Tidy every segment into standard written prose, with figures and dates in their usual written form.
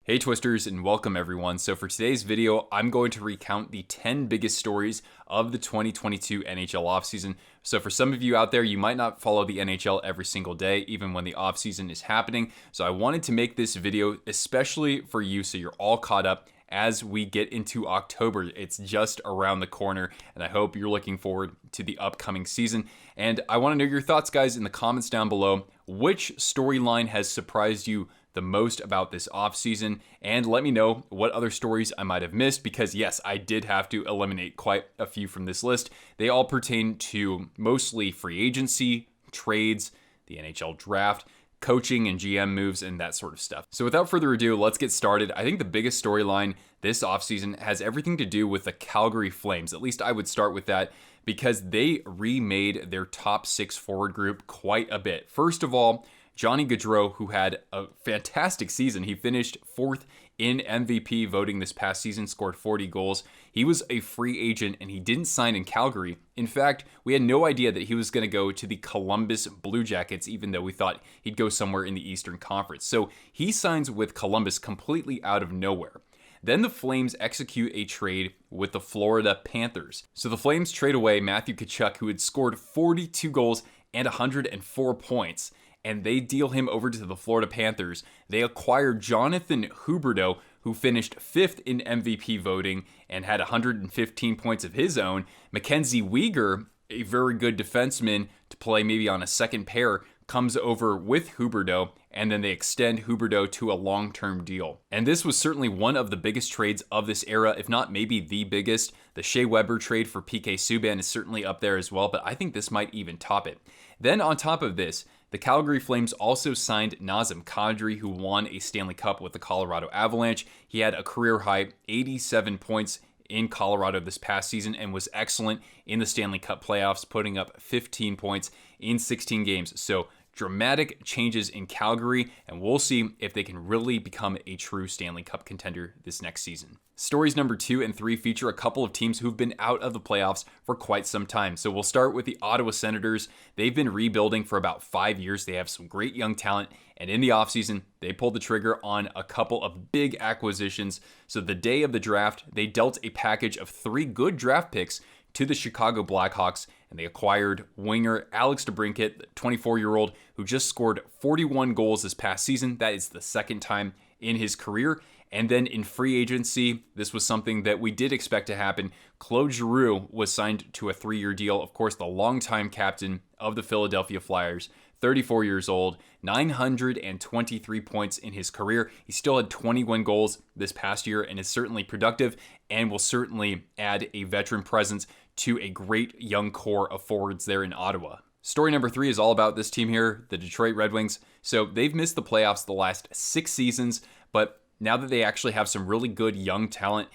Hey Twisters, and welcome everyone. So for today's video, I'm going to recount the 10 biggest stories of the 2022 NHL offseason. So for some of you out there, you might not follow the NHL every single day, even when the offseason is happening. So I wanted to make this video especially for you so you're all caught up as we get into October. It's just around the corner, and I hope you're looking forward to the upcoming season. And I want to know your thoughts, guys, in the comments down below. Which storyline has surprised you the most about this offseason, and let me know what other stories I might have missed, because yes, I did have to eliminate quite a few from this list. They all pertain to mostly free agency, trades, the NHL draft, coaching and GM moves, and that sort of stuff. So without further ado, let's get started. I think the biggest storyline this offseason has everything to do with the Calgary Flames. At least I would start with that, because they remade their top six forward group quite a bit. First of all, Johnny Gaudreau, who had a fantastic season. He finished fourth in MVP voting this past season, scored 40 goals. He was a free agent and he didn't sign in Calgary. In fact, we had no idea that he was going to go to the Columbus Blue Jackets, even though we thought he'd go somewhere in the Eastern Conference. So he signs with Columbus completely out of nowhere. Then the Flames execute a trade with the Florida Panthers. So the Flames trade away Matthew Tkachuk, who had scored 42 goals and 104 points. And they deal him over to the Florida Panthers. They acquired Jonathan Huberdeau, who finished fifth in MVP voting and had 115 points of his own. Mackenzie Weegar, a very good defenseman to play maybe on a second pair, comes over with Huberdeau, and then they extend Huberdeau to a long-term deal. And this was certainly one of the biggest trades of this era, if not maybe the biggest. The Shea Weber trade for PK Subban is certainly up there as well, but I think this might even top it. Then on top of this, the Calgary Flames also signed Nazem, Kadri, who won a Stanley Cup with the Colorado Avalanche. He had a career-high 87 points in Colorado this past season and was excellent in the Stanley Cup playoffs, putting up 15 points in 16 games. So dramatic changes in Calgary, and we'll see if they can really become a true Stanley Cup contender this next season. Stories number 2 and 3 feature a couple of teams who've been out of the playoffs for quite some time. So we'll start with the Ottawa Senators. They've been rebuilding for about 5 years. They have some great young talent, and in the offseason, they pulled the trigger on a couple of big acquisitions. So the day of the draft, they dealt a package of 3 good draft picks to the Chicago Blackhawks, and they acquired winger Alex DeBrincat, the 24-year-old who just scored 41 goals this past season. That is the second time in his career. And then in free agency, this was something that we did expect to happen. Claude Giroux was signed to a 3-year deal. Of course, the longtime captain of the Philadelphia Flyers, 34 years old, 923 points in his career. He still had 21 goals this past year and is certainly productive and will certainly add a veteran presence to a great young core of forwards there in Ottawa. Story number 3 is all about this team here, the Detroit Red Wings. So they've missed the playoffs the last 6 seasons, but now that they actually have some really good young talent,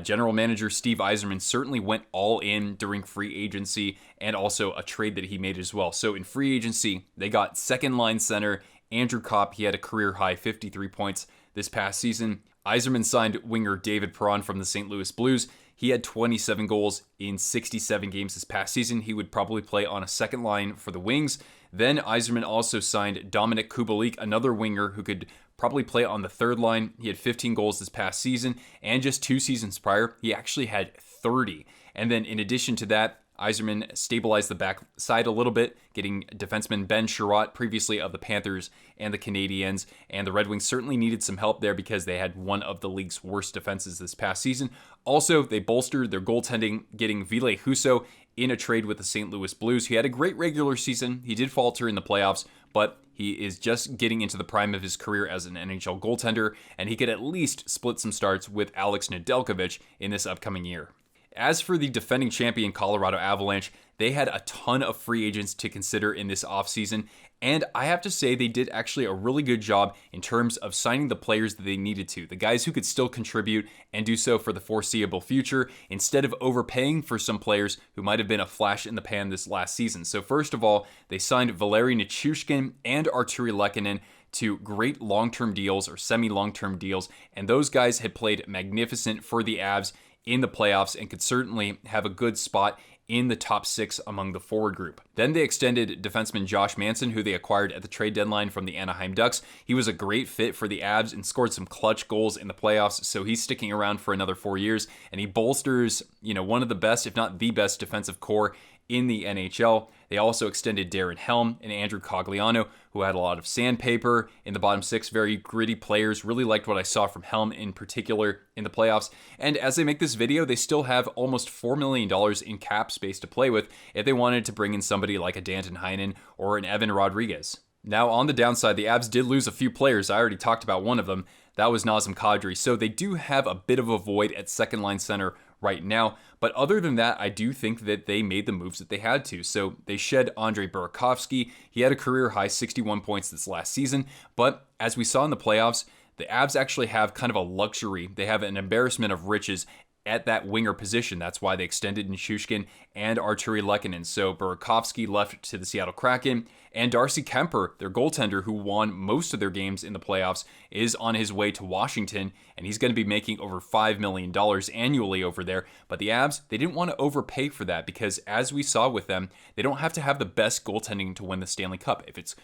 general manager Steve Yzerman certainly went all in during free agency and also a trade that he made as well. So in free agency, they got second line center Andrew Copp. He had a career high 53 points this past season. Yzerman signed winger David Perron from the St. Louis Blues. He had 27 goals in 67 games this past season. He would probably play on a second line for the Wings. Then Yzerman also signed Dominik Kubalik, another winger who could probably play on the third line. He had 15 goals this past season, and just 2 seasons prior, he actually had 30. And then in addition to that, Yzerman stabilized the back side a little bit, getting defenseman Ben Chiarot, previously of the Panthers and the Canadiens, and the Red Wings certainly needed some help there because they had one of the league's worst defenses this past season. Also, they bolstered their goaltending, getting Ville Husso in a trade with the St. Louis Blues. He had a great regular season. He did falter in the playoffs, but he is just getting into the prime of his career as an NHL goaltender, and he could at least split some starts with Alex Nedeljkovic in this upcoming year. As for the defending champion Colorado Avalanche, they had a ton of free agents to consider in this offseason, and I have to say they did actually a really good job in terms of signing the players that they needed to, the guys who could still contribute and do so for the foreseeable future, instead of overpaying for some players who might have been a flash in the pan this last season. So first of all, they signed Valeri Nichushkin and Arturi Lehkonen to great long-term deals or semi-long-term deals, and those guys had played magnificent for the Avs in the playoffs and could certainly have a good spot in the top 6 among the forward group. Then they extended defenseman Josh Manson, who they acquired at the trade deadline from the Anaheim Ducks. He was a great fit for the Avs and scored some clutch goals in the playoffs, so he's sticking around for another 4 years, and he bolsters, one of the best, if not the best, defensive core in the NHL. They also extended Darren Helm and Andrew Cogliano, who had a lot of sandpaper in the bottom 6, very gritty players. Really liked what I saw from Helm in particular in the playoffs. And as they make this video, they still have almost $4 million in cap space to play with if they wanted to bring in somebody like a Danton Heinen or an Evan Rodriguez. Now, on the downside, the Avs did lose a few players. I already talked about one of them. That was Nazem Kadri. So they do have a bit of a void at second line center right now. But other than that, I do think that they made the moves that they had to. So they shed Andrei Burakovsky. He had a career high 61 points this last season. But as we saw in the playoffs, the Avs actually have kind of a luxury. They have an embarrassment of riches at that winger position. That's why they extended Nichushkin and Arturi Lehkonen. So Burakovsky left to the Seattle Kraken, and Darcy Kemper, their goaltender who won most of their games in the playoffs, is on his way to Washington, and he's going to be making over $5 million annually over there. But the Avs, they didn't want to overpay for that because, as we saw with them, they don't have to have the best goaltending to win the Stanley Cup. If it's,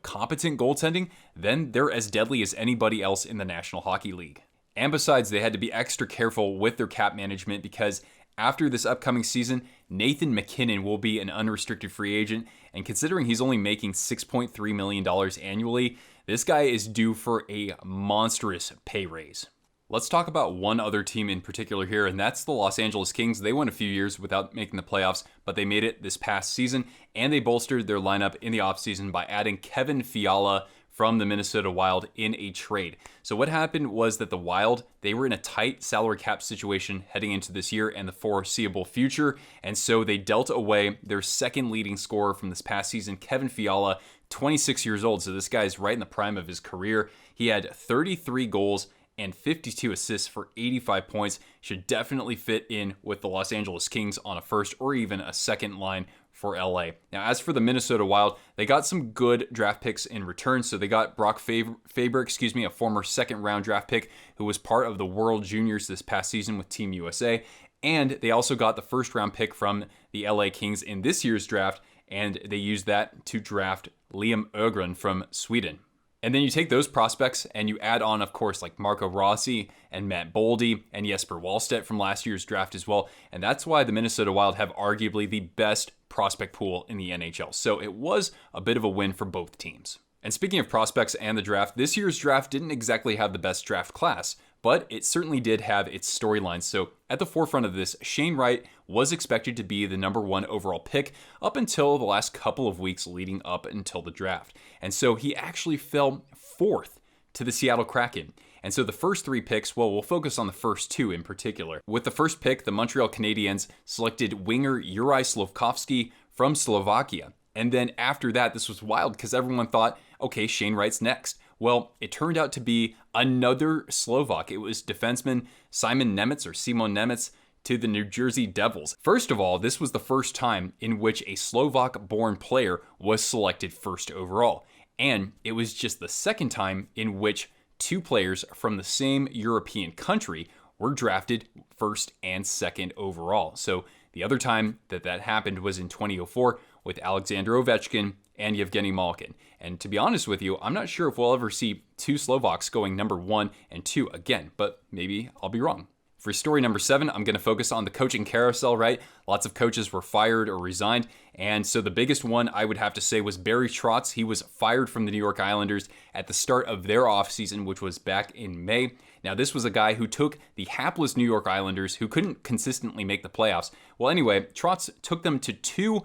competent goaltending, then they're as deadly as anybody else in the National Hockey League. And besides, they had to be extra careful with their cap management because after this upcoming season, Nathan MacKinnon will be an unrestricted free agent. And considering he's only making $6.3 million annually, this guy is due for a monstrous pay raise. Let's talk about one other team in particular here, and that's the Los Angeles Kings. They went a few years without making the playoffs, but they made it this past season, and they bolstered their lineup in the offseason by adding Kevin Fiala from the Minnesota Wild in a trade. So what happened was that the Wild, they were in a tight salary cap situation heading into this year and the foreseeable future, and so they dealt away their second leading scorer from this past season, Kevin Fiala, 26 years old. So this guy is right in the prime of his career. He had 33 goals and 52 assists for 85 points. Should definitely fit in with the Los Angeles Kings on a first or even a second line for LA. Now, as for the Minnesota Wild, they got some good draft picks in return. So they got Brock Faber, a former second round draft pick who was part of the World Juniors this past season with Team USA. And they also got the first round pick from the LA Kings in this year's draft, and they used that to draft Liam Ögren from Sweden. And then you take those prospects and you add on, of course, like Marco Rossi and Matt Boldy and Jesper Wallstedt from last year's draft as well. And that's why the Minnesota Wild have arguably the best prospect pool in the NHL. So it was a bit of a win for both teams. And speaking of prospects and the draft, this year's draft didn't exactly have the best draft class, but it certainly did have its storylines. So at the forefront of this, Shane Wright was expected to be the number 1 overall pick up until the last couple of weeks leading up until the draft. And so he actually fell 4th to the Seattle Kraken. And so the first 3 picks, well, we'll focus on the first 2 in particular. With the first pick, the Montreal Canadiens selected winger Juraj Slafkovský from Slovakia. And then after that, this was wild because everyone thought, okay, Shane Wright's next. Well, it turned out to be another Slovak. It was defenseman Simon Nemec to the New Jersey Devils. First of all, this was the first time in which a Slovak-born player was selected first overall. And it was just the second time in which 2 players from the same European country were drafted first and second overall. So the other time that happened was in 2004 with Alexander Ovechkin and Yevgeny Malkin. And to be honest with you, I'm not sure if we'll ever see 2 Slovaks going number 1 and 2 again, but maybe I'll be wrong. For story number 7, I'm going to focus on the coaching carousel, right? Lots of coaches were fired or resigned. And so the biggest one I would have to say was Barry Trotz. He was fired from the New York Islanders at the start of their offseason, which was back in May. Now, this was a guy who took the hapless New York Islanders who couldn't consistently make the playoffs. Well, anyway, Trotz took them to 2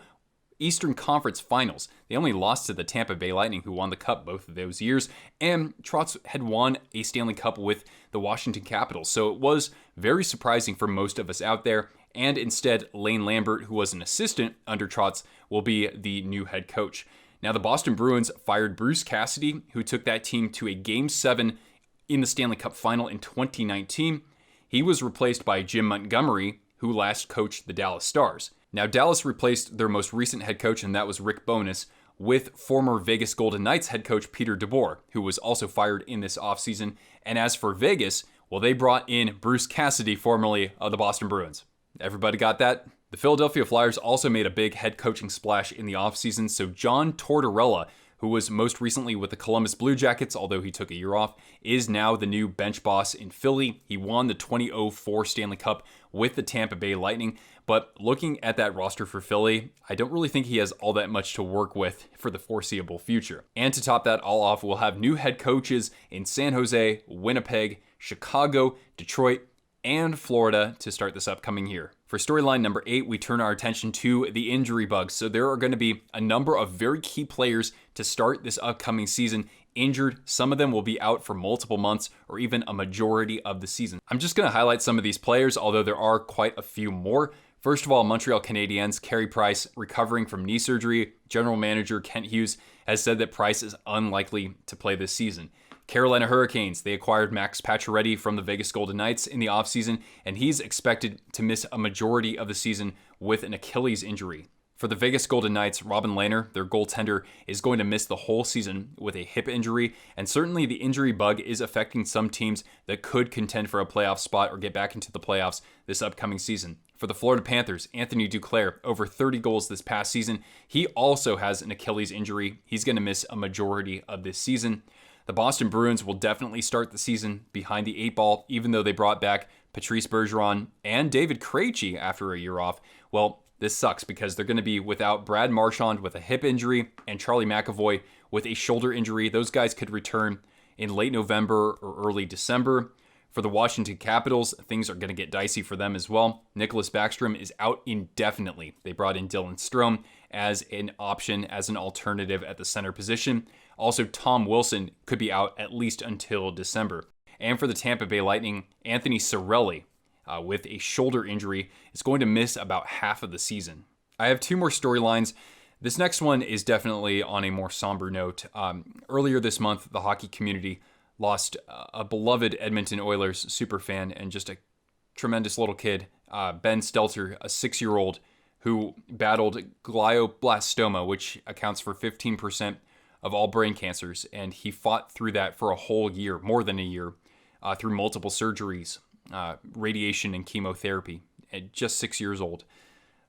Eastern Conference Finals. They only lost to the Tampa Bay Lightning, who won the Cup both of those years, and Trotz had won a Stanley Cup with the Washington Capitals, so it was very surprising for most of us out there, and instead, Lane Lambert, who was an assistant under Trotz, will be the new head coach. Now, the Boston Bruins fired Bruce Cassidy, who took that team to a Game 7 in the Stanley Cup Final in 2019. He was replaced by Jim Montgomery, who last coached the Dallas Stars. Now, Dallas replaced their most recent head coach, and that was Rick Bowness, with former Vegas Golden Knights head coach Peter DeBoer, who was also fired in this offseason. And as for Vegas, well, they brought in Bruce Cassidy, formerly of the Boston Bruins. Everybody got that? The Philadelphia Flyers also made a big head coaching splash in the offseason, so John Tortorella, who was most recently with the Columbus Blue Jackets, although he took a year off, is now the new bench boss in Philly. He won the 2004 Stanley Cup with the Tampa Bay Lightning, but looking at that roster for Philly, I don't really think he has all that much to work with for the foreseeable future. And to top that all off, we'll have new head coaches in San Jose, Winnipeg, Chicago, Detroit, and Florida to start this upcoming year. For storyline number 8, we turn our attention to the injury bug. So there are going to be a number of very key players to start this upcoming season injured. Some of them will be out for multiple months or even a majority of the season. I'm just going to highlight some of these players, although there are quite a few more. First of all, Montreal Canadiens, Carey Price recovering from knee surgery. General manager Kent Hughes has said that Price is unlikely to play this season. Carolina Hurricanes, they acquired Max Pacioretty from the Vegas Golden Knights in the offseason, and he's expected to miss a majority of the season with an Achilles injury. For the Vegas Golden Knights, Robin Lehner, their goaltender, is going to miss the whole season with a hip injury, and certainly the injury bug is affecting some teams that could contend for a playoff spot or get back into the playoffs this upcoming season. For the Florida Panthers, Anthony Duclair, over 30 goals this past season. He also has an Achilles injury. He's going to miss a majority of this season. The Boston Bruins will definitely start the season behind the 8 ball, even though they brought back Patrice Bergeron and David Krejci after a year off. Well, this sucks because they're going to be without Brad Marchand with a hip injury and Charlie McAvoy with a shoulder injury. Those guys could return in late November or early December. For the Washington Capitals, things are going to get dicey for them as well. Nicholas Backstrom is out indefinitely. They brought in Dylan Strome as an option, as an alternative at the center position. Also, Tom Wilson could be out at least until December. And for the Tampa Bay Lightning, Anthony Cirelli, with a shoulder injury, is going to miss about half of the season. I have 2 more storylines. This next one is definitely on a more somber note. Earlier this month, the hockey community lost a beloved Edmonton Oilers superfan and just a tremendous little kid, Ben Stelter, a 6-year-old who battled glioblastoma, which accounts for 15% of all brain cancers. And he fought through that for a whole year, more than a year, through multiple surgeries, radiation and chemotherapy, at just 6 years old.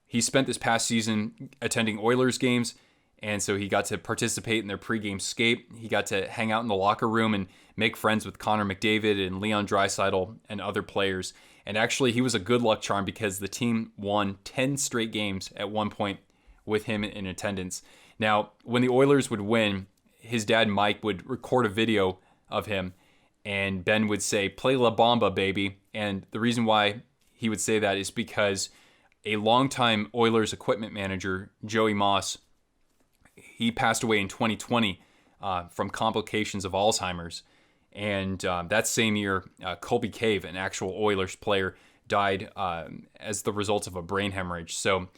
He spent this past season attending Oilers games, and so he got to participate in their pregame skate. He got to hang out in the locker room and make friends with Connor McDavid and Leon Draisaitl and other players. And actually, he was a good luck charm because the team won 10 straight games at one point with him in attendance. Now, when the Oilers would win, his dad Mike would record a video of him, and Ben would say, "Play La Bamba, baby." And the reason why he would say that is because a longtime Oilers equipment manager, Joey Moss, he passed away in 2020 from complications of Alzheimer's. And that same year, Colby Cave, an actual Oilers player, died as the result of a brain hemorrhage. So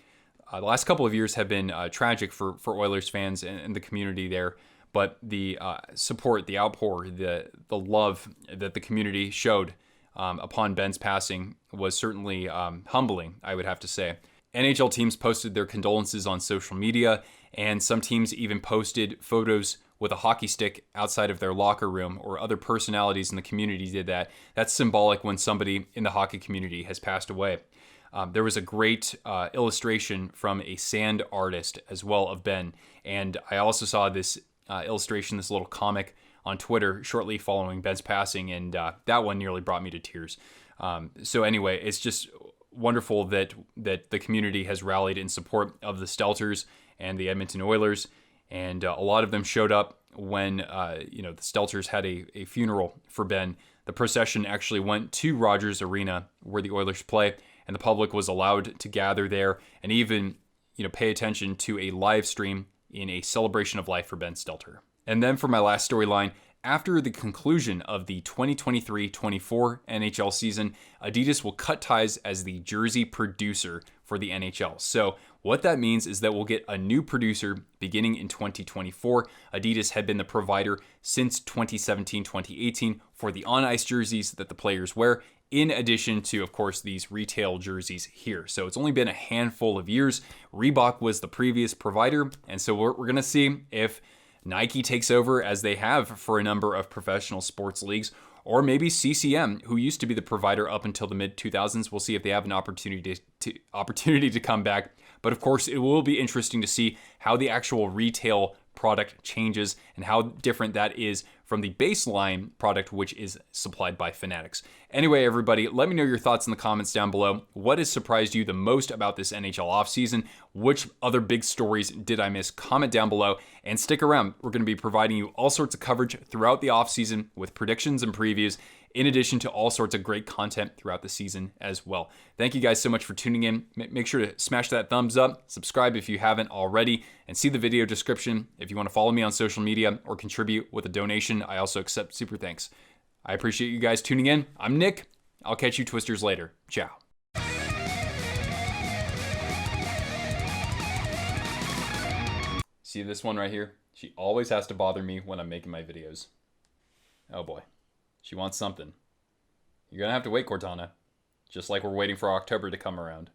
the last couple of years have been tragic for Oilers fans and the community there. But the support, the outpour, the love that the community showed upon Ben's passing was certainly humbling, I would have to say. NHL teams posted their condolences on social media, and some teams even posted photos with a hockey stick outside of their locker room, or other personalities in the community did that. That's symbolic when somebody in the hockey community has passed away. There was a great illustration from a sand artist as well of Ben, and I also saw this illustration, this little comic on Twitter shortly following Ben's passing, and that one nearly brought me to tears. So anyway, it's just wonderful that the community has rallied in support of the Stelters and the Edmonton Oilers, and a lot of them showed up when the Stelters had a funeral for Ben. The procession actually went to Rogers Arena where the Oilers play, and the public was allowed to gather there and even pay attention to a live stream in a celebration of life for Ben Stelter. And then for my last storyline, after the conclusion of the 2023-24 NHL season, Adidas will cut ties as the jersey producer for the NHL. So what that means is that we'll get a new producer beginning in 2024. Adidas had been the provider since 2017-2018 for the on-ice jerseys that the players wear, in addition to, of course, these retail jerseys here. So it's only been a handful of years. Reebok was the previous provider, and so we're going to see if Nike takes over, as they have for a number of professional sports leagues, or maybe CCM, who used to be the provider up until the mid-2000s. We'll see if they have an opportunity to come back. But of course, it will be interesting to see how the actual retail product changes and how different that is from the baseline product, which is supplied by Fanatics. Anyway, everybody, let me know your thoughts in the comments down below. What has surprised you the most about this NHL offseason? Which other big stories did I miss? Comment down below and stick around. We're going to be providing you all sorts of coverage throughout the offseason with predictions and previews, in addition to all sorts of great content throughout the season as well. Thank you guys so much for tuning in. Make sure to smash that thumbs up, subscribe if you haven't already, and see the video description if you want to follow me on social media or contribute with a donation. I also accept super thanks. I appreciate you guys tuning in. I'm Nick. I'll catch you Twisters later. Ciao. See this one right here? She always has to bother me when I'm making my videos. Oh boy. She wants something. You're gonna have to wait, Cortana. Just like we're waiting for October to come around.